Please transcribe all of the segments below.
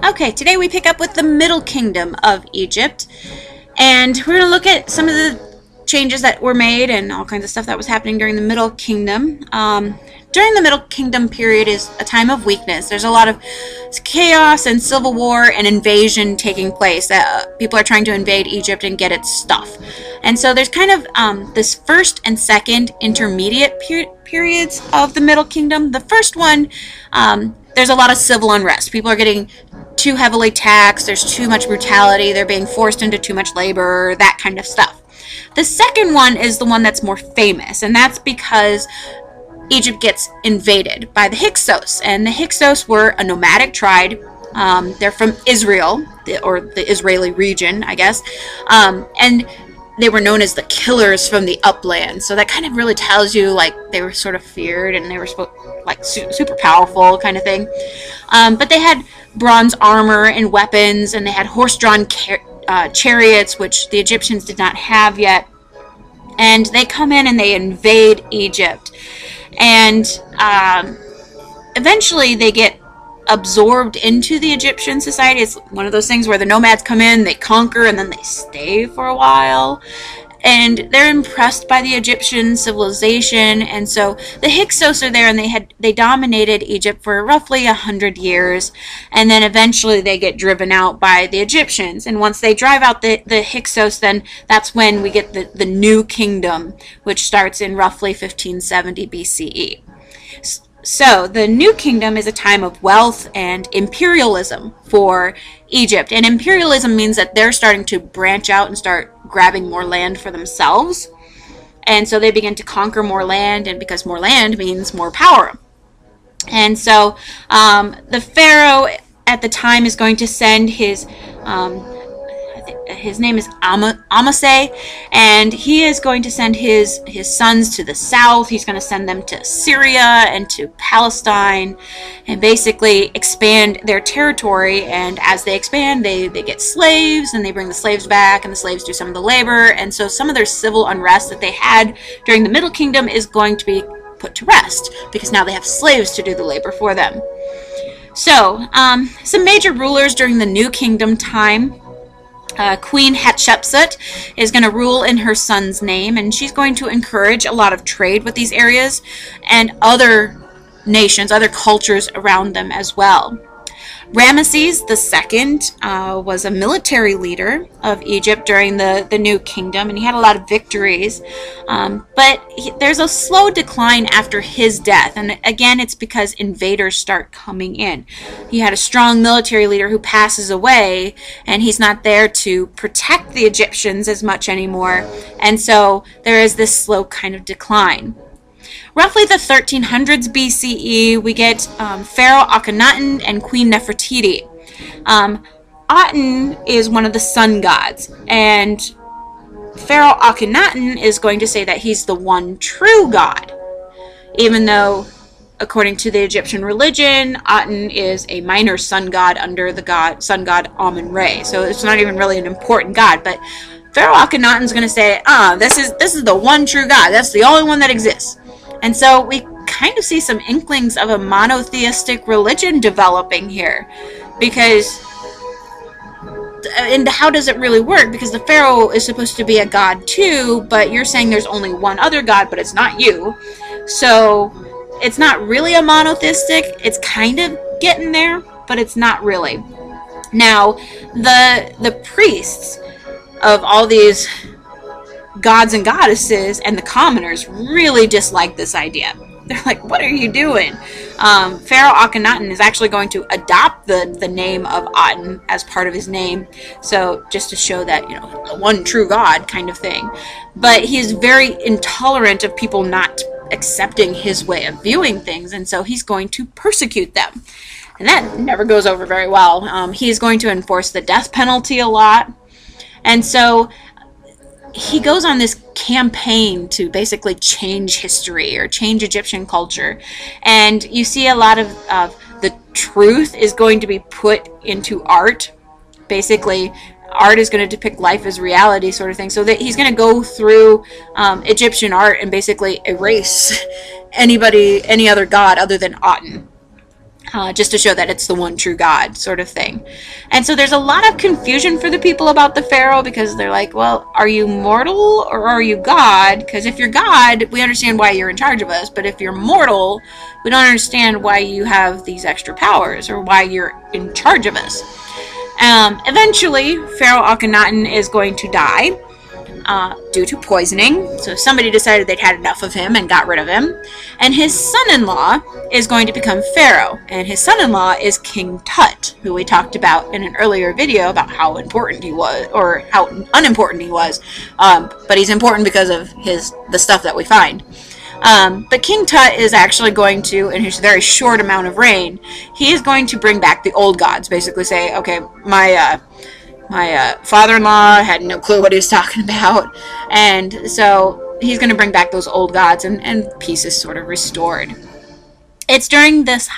Okay, today we pick up with the Middle Kingdom of Egypt, and we're going to look at some of the changes that were made and all kinds of stuff that was happening during the Middle Kingdom. During the Middle Kingdom period is a time of weakness. There's a lot of chaos and civil war and invasion taking place. People are trying to invade Egypt and get its stuff. And so there's kind of this first and second intermediate periods of the Middle Kingdom. The first one, there's a lot of civil unrest. People are getting too heavily taxed. There's too much brutality. They're being forced into too much labor, that kind of stuff. The second one is the one that's more famous, and that's because Egypt gets invaded by the Hyksos, and the Hyksos were a nomadic tribe. They're from Israel, or the Israeli region, I guess, and they were known as the killers from the upland. So that kind of really tells you, like, they were sort of feared and they were super powerful kind of thing. But they had bronze armor and weapons, and they had horse-drawn chariots, which the Egyptians did not have yet. And they come in and they invade Egypt. And eventually they get absorbed into the Egyptian society. It's one of those things where the nomads come in, they conquer, and then they stay for a while. And they're impressed by the Egyptian civilization, and so the Hyksos are there, and they dominated Egypt for roughly 100 years, and then eventually they get driven out by the Egyptians. And once they drive out the Hyksos, then that's when we get the New Kingdom, which starts in roughly 1570 BCE. So the New Kingdom is a time of wealth and imperialism for Egypt. And imperialism means that they're starting to branch out and start grabbing more land for themselves. And so they begin to conquer more land, and because more land means more power. And so the pharaoh at the time is going to send his name is Amase, and he is going to send his sons to the south. He's going to send them to Syria and to Palestine and basically expand their territory. And as they expand, they get slaves, and they bring the slaves back, and the slaves do some of the labor. And so some of their civil unrest that they had during the Middle Kingdom is going to be put to rest, because now they have slaves to do the labor for them. So some major rulers during the New Kingdom time. Queen Hatshepsut is going to rule in her son's name, and she's going to encourage a lot of trade with these areas and other nations, other cultures around them as well. Ramesses II was a military leader of Egypt during the New Kingdom, and he had a lot of victories. But there's a slow decline after his death, and again, it's because invaders start coming in. He had a strong military leader who passes away, and he's not there to protect the Egyptians as much anymore, and so there is this slow kind of decline. Roughly the 1300s BCE, we get Pharaoh Akhenaten and Queen Nefertiti. Aten is one of the sun gods, and Pharaoh Akhenaten is going to say that he's the one true god, even though, according to the Egyptian religion, Aten is a minor sun god under the sun god Amun-Re, so it's not even really an important god. But Pharaoh Akhenaten is going to say, this is the one true god. That's the only one that exists. And so we kind of see some inklings of a monotheistic religion developing here, because, and how does it really work? Because the pharaoh is supposed to be a god too, but you're saying there's only one other god, but it's not you. So it's not really a monotheistic. It's kind of getting there, but it's not really. Now, the priests of all these gods and goddesses and the commoners really dislike this idea. They're like, what are you doing? Pharaoh Akhenaten is actually going to adopt the name of Aten as part of his name, so just to show that, the one true God kind of thing. But he's very intolerant of people not accepting his way of viewing things, and so he's going to persecute them. And that never goes over very well. He's going to enforce the death penalty a lot. And so he goes on this campaign to basically change history or change Egyptian culture. And you see a lot of the truth is going to be put into art. Basically, art is going to depict life as reality sort of thing. So that he's going to go through Egyptian art and basically erase any other god other than Aten. just to show that it's the one true God sort of thing. And so there's a lot of confusion for the people about the Pharaoh, because they're like, well, are you mortal or are you God? Because if you're God, we understand why you're in charge of us, but if you're mortal, we don't understand why you have these extra powers or why you're in charge of us. Eventually, Pharaoh Akhenaten is going to die due to poisoning. So somebody decided they'd had enough of him and got rid of him. And his son-in-law is going to become Pharaoh. And his son-in-law is King Tut, who we talked about in an earlier video about how important he was, or how unimportant he was. But he's important because of the stuff that we find. But King Tut is actually going to, in his very short amount of reign, he is going to bring back the old gods. Basically say, okay, my father-in-law had no clue what he was talking about, and so he's going to bring back those old gods, and peace is sort of restored. It's during this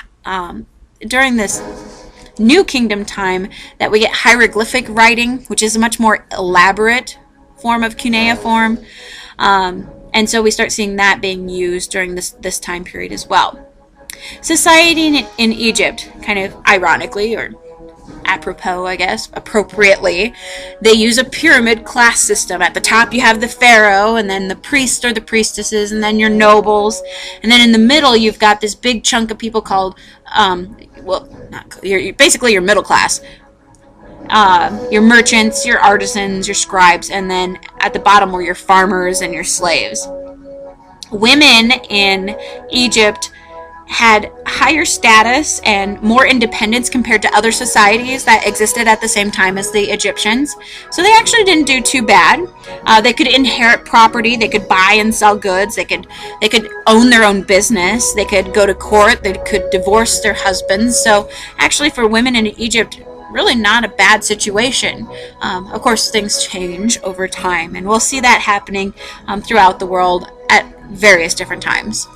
New Kingdom time that we get hieroglyphic writing, which is a much more elaborate form of cuneiform, and so we start seeing that being used during this time period as well. Society in Egypt, kind of ironically, or apropos, I guess, appropriately, they use a pyramid class system. At the top you have the pharaoh, and then the priests or the priestesses, and then your nobles, and then in the middle you've got this big chunk of people called, basically your middle class, your merchants, your artisans, your scribes, and then at the bottom were your farmers and your slaves. Women in Egypt had higher status and more independence compared to other societies that existed at the same time as the Egyptians. So they actually didn't do too bad. They could inherit property, they could buy and sell goods, they could own their own business, they could go to court, they could divorce their husbands. So actually for women in Egypt, really not a bad situation. Of course, things change over time, and we'll see that happening throughout the world at various different times.